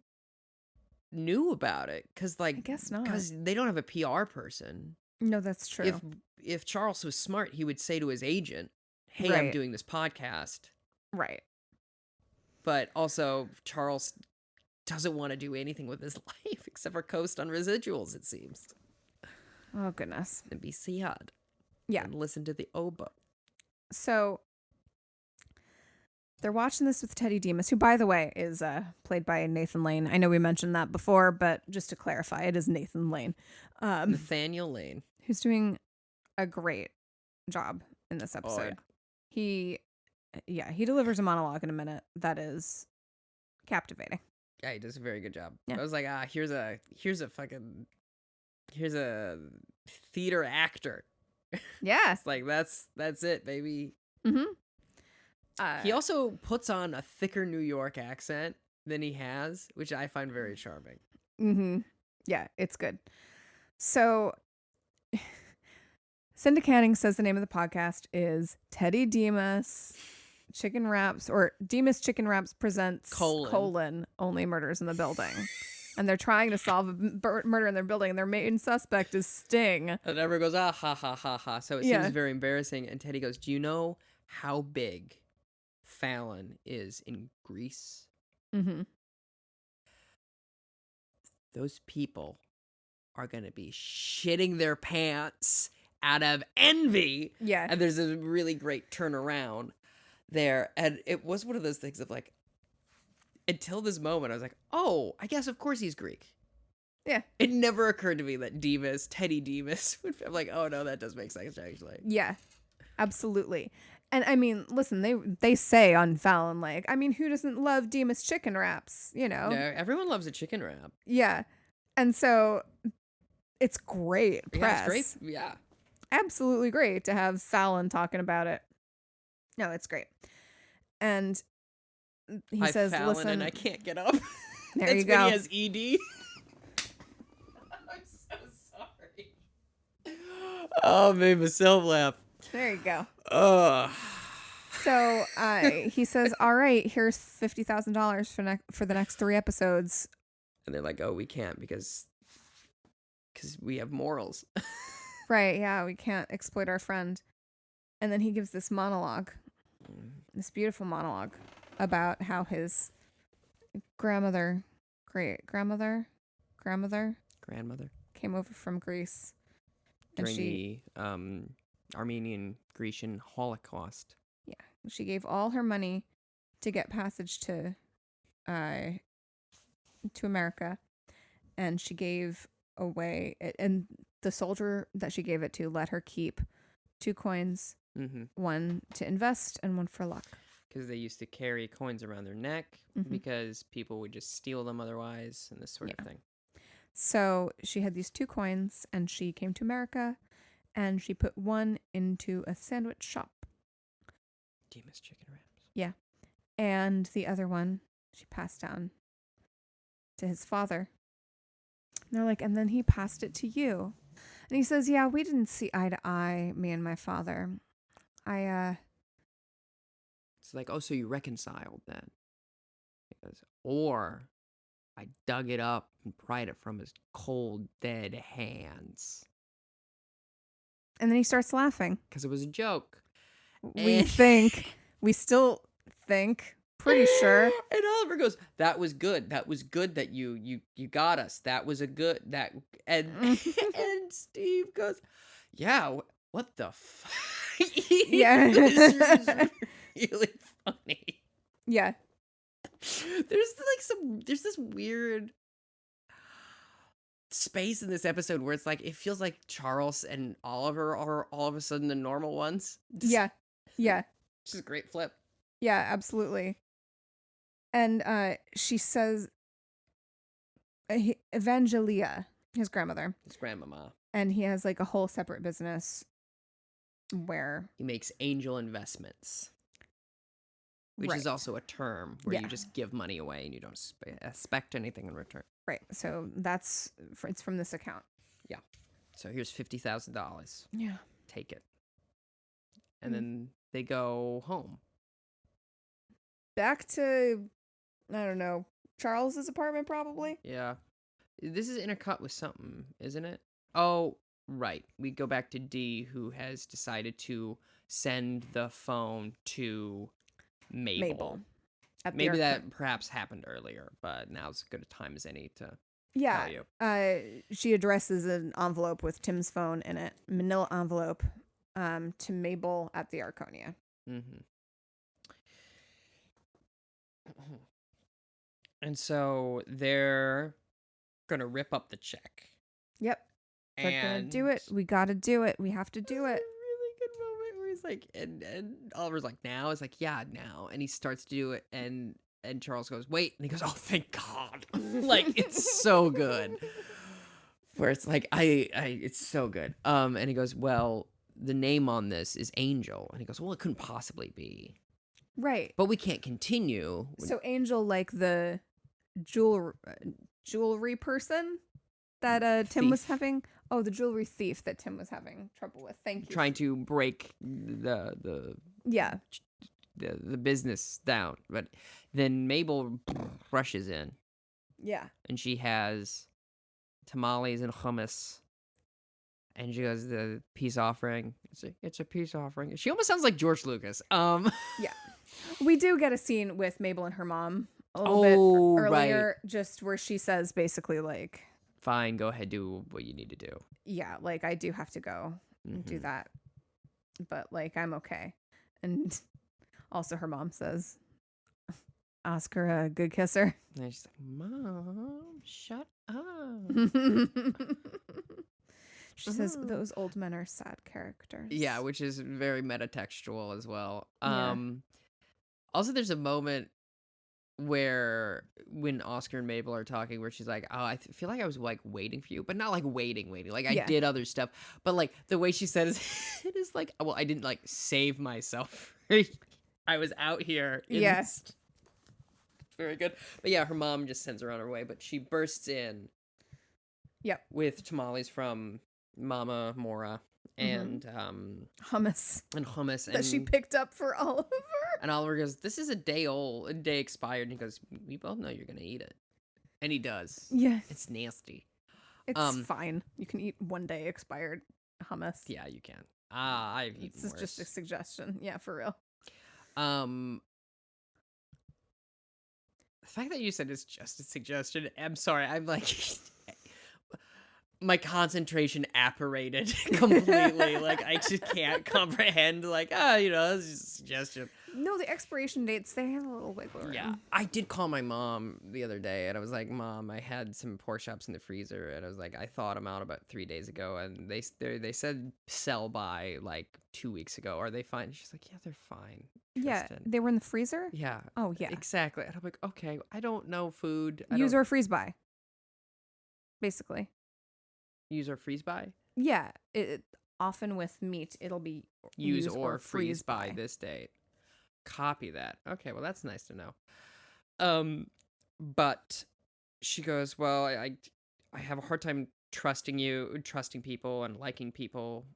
knew about it because, like, I guess not. because they don't have a PR person. No, that's true. If Charles was smart, he would say to his agent, "Hey, I'm Right. doing this podcast." Right. But also, Charles doesn't want to do anything with his life except for coast on residuals, it seems, Oh goodness. and be sad. Yeah. And listen to the oboe. So they're watching this with Teddy Demas, who, by the way, is played by Nathan Lane. I know we mentioned that before, but just to clarify, it is Nathan Lane, Nathaniel Lane. who's doing a great job in this episode. He delivers a monologue in a minute that is captivating. Yeah, he does a very good job. Yeah. I was like, here's a theater actor. Yeah. It's like that's it, baby. Mm-hmm. He also puts on a thicker New York accent than he has, which I find very charming. Mm-hmm. Yeah, it's good. So Cinda Canning says the name of the podcast is Teddy Demas Chicken Wraps, or Demas Chicken Wraps presents Only Murders in the Building. And they're trying to solve a murder in their building, and their main suspect is Sting. And everyone goes, ah, ha, ha, ha, ha. So it seems very embarrassing. And Teddy goes, do you know how big Fallon is in Greece? Mm-hmm. Those people are going to be shitting their pants out of envy. Yeah. And there's a really great turnaround there. And it was one of those things of like, until this moment, I was like, oh, I guess of course he's Greek. Yeah. It never occurred to me that Teddy Demas, I'm like, oh no, that does make sense actually. Yeah, absolutely. And I mean, listen, they say on Fallon, like, I mean, who doesn't love Demas chicken wraps, you know? No, everyone loves a chicken wrap. Yeah. And so it's great press. Yeah, it's great. Yeah. Absolutely great to have Fallon talking about it. No, it's great. And he says, Fallon, listen. And I can't get up. There you go. When he has ED. I'm so sorry. Oh, made myself laugh. There you go. Ugh. So he says, all right, here's $50,000 for the next 3 episodes. And they're like, oh, we can't because we have morals. Right, yeah, we can't exploit our friend. And then he gives this monologue, this beautiful monologue about how his grandmother came over from Greece. During the Armenian Grecian Holocaust. Yeah, she gave all her money to get passage to America, and she gave away, and the soldier that she gave it to let her keep 2 coins, one to invest and one for luck. Because they used to carry coins around their neck because people would just steal them otherwise and this sort of thing. So she had these 2 coins, and she came to America, and she put one into a sandwich shop. Demas chicken wraps. Yeah. And the other one she passed down to his father. And they're like, and then he passed it to you. And he says, yeah, we didn't see eye to eye, me and my father. It's like, oh, so you reconciled then? He goes, or I dug it up and pried it from his cold, dead hands. And then he starts laughing. Because it was a joke. We still think, pretty sure. And Oliver goes, that was good. That was good that you got us. That was a good, and Steve goes, yeah, what the fuck? Yeah. This is really funny. Yeah. There's this weird space in this episode where it's like, it feels like Charles and Oliver are all of a sudden the normal ones. Yeah. Yeah. Which is a great flip. Yeah, absolutely. And she says, Evangelia, his grandmother. His grandmama. And he has like a whole separate business where he makes angel investments, which is also a term where you just give money away and you don't expect anything in return. Right. So it's from this account. Yeah. So here's $50,000. Yeah. Take it. And then they go home. Back to, I don't know, Charles's apartment probably. Yeah. This is intercut with something, isn't it? Oh, right. We go back to Dee, who has decided to send the phone to Mabel. Maybe that perhaps happened earlier, but now's as good a time as any to tell you. She addresses an envelope with Tim's phone in it, manila envelope, to Mabel at the Arconia. Mm-hmm. And so they're gonna rip up the check. Yep. They're gonna do it. We gotta do it. We have to do it. Really good moment where he's like, and Oliver's like, now? It's like, yeah, now. And he starts to do it, and Charles goes, wait, and he goes, oh, thank God. Like, it's so good. Where it's like, it's so good. And he goes, well, the name on this is Angel. And he goes, well, it couldn't possibly be. Right. But we can't continue. So Angel, like the jewelry person that Tim was having. Oh, the jewelry thief that Tim was having trouble with. Thank you. Trying to break the business down. But then Mabel rushes in. Yeah. And she has tamales and hummus. And she goes, the peace offering. It's a peace offering. She almost sounds like George Lucas. Yeah. We do get a scene with Mabel and her mom a little bit earlier, just where she says basically like, fine, go ahead, do what you need to do. Yeah, like I do have to go and do that. But like I'm okay. And also her mom says, ask her a good kisser. And she's like, Mom, shut up. She says those old men are sad characters. Yeah, which is very metatextual as well. Yeah. Also, there's a moment where when Oscar and Mabel are talking where she's like, oh, I feel like I was like waiting for you, but not like waiting. Like I did other stuff. But like the way she said it is like, well, I didn't like save myself. I was out here. Yes. Very good. But yeah, her mom just sends her on her way, but she bursts in. Yep. With tamales from Mama Mora and hummus. And hummus that she picked up for Oliver. And Oliver goes, this is a day expired. And he goes, we both know you're gonna eat it. And he does. Yeah. It's nasty. It's fine. You can eat 1 day expired hummus. Yeah, you can. I've eaten This is just a suggestion. Yeah, for real. The fact that you said it's just a suggestion, I'm sorry. I'm like my concentration apparated completely. Like I just can't comprehend. Like, this is a suggestion. No, the expiration dates, they have a little wiggle room. Yeah, I did call my mom the other day, and I was like, "Mom, I had some pork chops in the freezer," and I was like, "I thawed them out about 3 days ago, and they said sell by like 2 weeks ago. Are they fine?" She's like, "Yeah, they're fine." Tristan. Yeah, they were in the freezer. Yeah. Oh yeah. Exactly. And I'm like, okay, I don't know food. Use or freeze by. Basically. Use or freeze by. Yeah. Often with meat, it'll be use or freeze by this date. Copy that. Okay, well that's nice to know. But she goes, well, I have a hard time trusting people and liking people.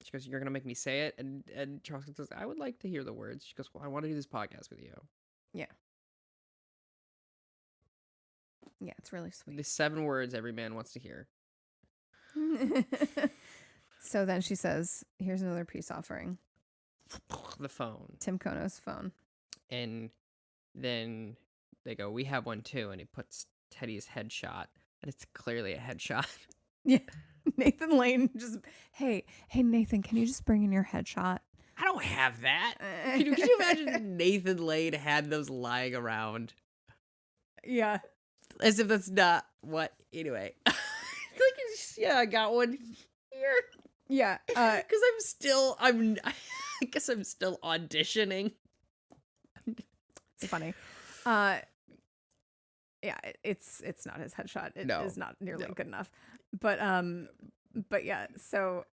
She goes, you're gonna make me say it, and Charles goes, I would like to hear the words. She goes, well, I want to do this podcast with you. Yeah. Yeah, it's really sweet. The 7 words every man wants to hear. So then she says, here's another peace offering. The phone. Tim Kono's phone. And then they go, we have one too. And he puts Teddy's headshot. And it's clearly a headshot. Yeah. Nathan Lane just, hey, Nathan, can you just bring in your headshot? I don't have that. Can you imagine if Nathan Lane had those lying around? Yeah. As if that's not what, anyway. Yeah, I got one here. Yeah. Because I guess I'm still auditioning. It's funny. Yeah, it's not his headshot. It is not nearly good enough. But But yeah, so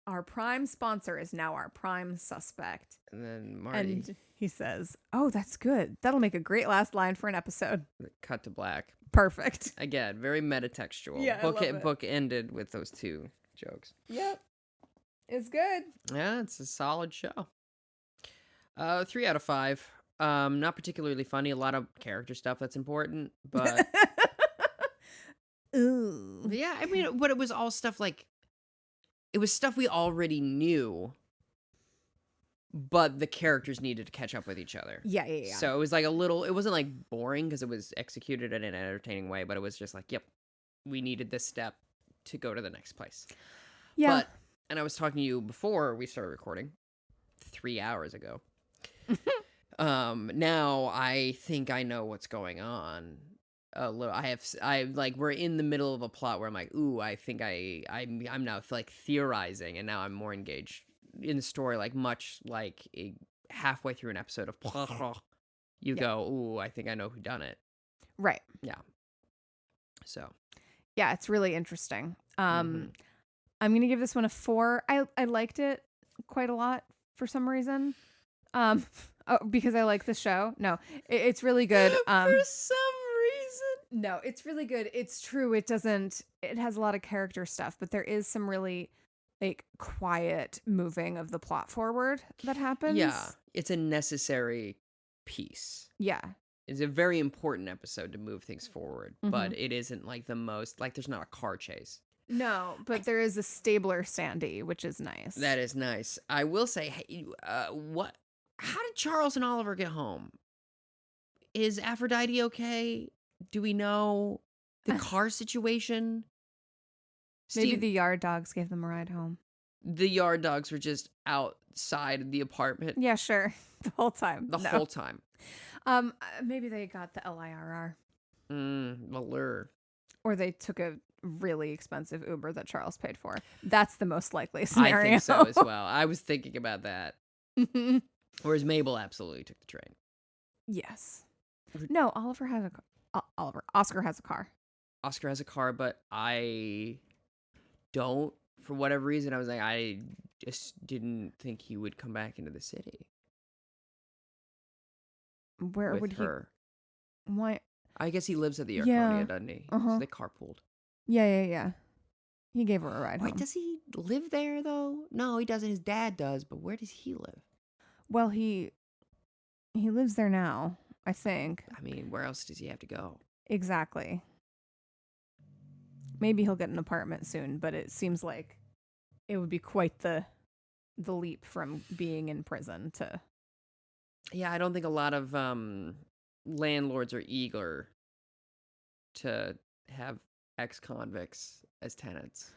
our prime sponsor is now our prime suspect. And then Marty. And he says, "Oh, that's good. That'll make a great last line for an episode." Cut to black. Perfect. Again, very metatextual. Yeah, I love it. Book ended with those two jokes. Yep. It's good. Yeah, it's a solid show. 3 out of 5. Not particularly funny. A lot of character stuff that's important, but Ooh. yeah, I mean, but it was all stuff like it was stuff we already knew, but the characters needed to catch up with each other. Yeah. So it was like it wasn't like boring because it was executed in an entertaining way, but it was just like, yep, we needed this step to go to the next place. Yeah. And I was talking to you before we started recording 3 hours ago. Now I think I know what's going on. A little. We're in the middle of a plot where I'm like, ooh, I think I'm now like theorizing, and now I'm more engaged in the story, like much like halfway through an episode of you go, ooh, I think I know who done it. Right. Yeah. So. Yeah, it's really interesting. Mhm. I'm gonna give this one a 4. I liked it quite a lot for some reason. Because I like the show. No, it's really good. For some reason. No, it's really good. It's true. It has a lot of character stuff, but there is some really like quiet moving of the plot forward that happens. Yeah, it's a necessary piece. Yeah. It's a very important episode to move things forward, but it isn't like the most, like there's not a car chase. No, but there is a Stabler Sandy, which is nice. That is nice. I will say, hey, how did Charles and Oliver get home? Is Aphrodite okay? Do we know the car situation? Maybe the yard dogs gave them a ride home. The yard dogs were just outside the apartment. Yeah, sure. The whole time. The whole time. Maybe they got the LIRR. Malure. Or they took a really expensive Uber that Charles paid for. That's the most likely scenario. I think so as well. I was thinking about that. Whereas Mabel absolutely took the train. Yes. No, Oscar has a car. Oscar has a car, but I don't. For whatever reason, I was like, I just didn't think he would come back into the city. Where with would her. he? Why? I guess he lives at the Yeah. Arconia, doesn't he? So they carpooled. Yeah. He gave her a ride Wait, home. does he live there, though? No, he doesn't. His dad does, but where does he live? Well, he lives there now, I think. I mean, where else does he have to go? Exactly. Maybe he'll get an apartment soon, but it seems like it would be quite the leap from being in prison to... Yeah, I don't think a lot of landlords are eager to have ex-convicts as tenants,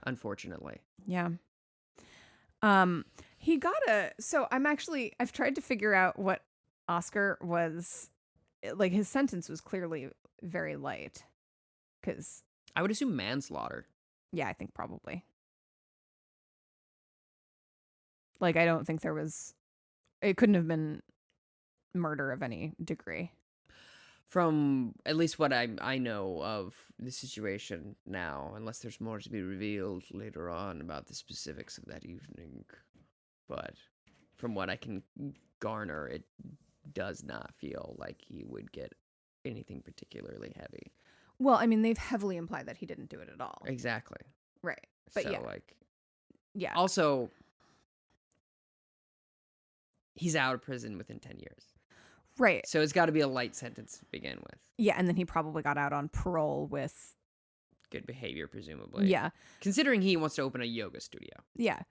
unfortunately. Yeah. He got so I've tried to figure out what Oscar was, like his sentence was clearly very light. 'Cause I would assume manslaughter. yeah, I think probably. Like, I don't think it couldn't have been murder of any degree. From at least what I know of the situation now, unless there's more to be revealed later on about the specifics of that evening. But from what I can garner, it does not feel like he would get anything particularly heavy. Well, I mean, they've heavily implied that he didn't do it at all. Exactly. Right. But so, yeah. Also, he's out of prison within 10 years. Right. So it's got to be a light sentence to begin with. Yeah, and then he probably got out on parole with... good behavior, presumably. Yeah. Considering he wants to open a yoga studio. Yeah.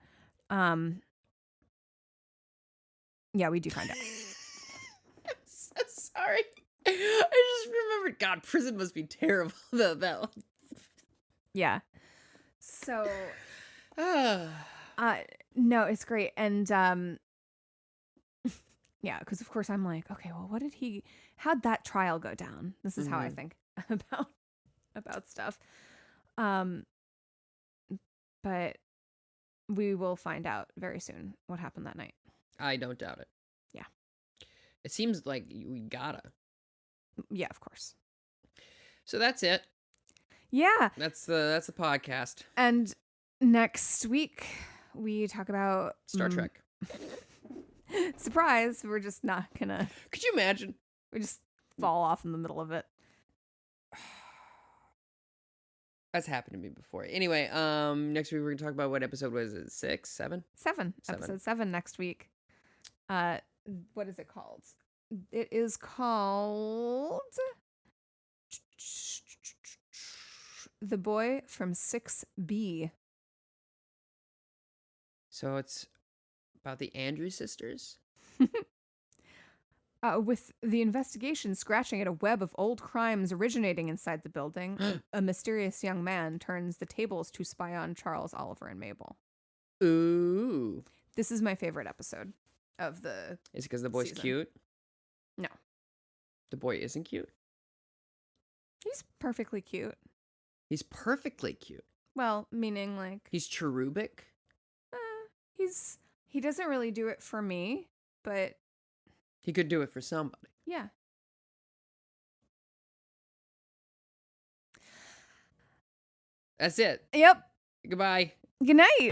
Yeah, we do find out. I'm so sorry. I just remembered, God, prison must be terrible. Yeah. So... no, it's great. And... yeah, because of course I'm like, okay, well, how'd that trial go down? This is how I think about stuff. But we will find out very soon what happened that night. I don't doubt it. Yeah. It seems like we gotta. Yeah, of course. So that's it. Yeah. That's the podcast. And next week we talk about Star Trek. Surprise, we're just not gonna. Could you imagine? We just fall off in the middle of it. That's happened to me before. Anyway, next week we're gonna talk about what episode was it? 6, 7? 7. Episode 7 next week. What is it called? It is called The Boy from 6B. So it's about the Andrews sisters? With the investigation scratching at a web of old crimes originating inside the building, a mysterious young man turns the tables to spy on Charles, Oliver, and Mabel. Ooh. This is my favorite episode of the Is it because the boy's season. cute? No. The boy isn't cute? He's perfectly cute. He's perfectly cute. Well, meaning like... He's cherubic? He doesn't really do it for me, but... He could do it for somebody. Yeah. That's it. Yep. Goodbye. Good night.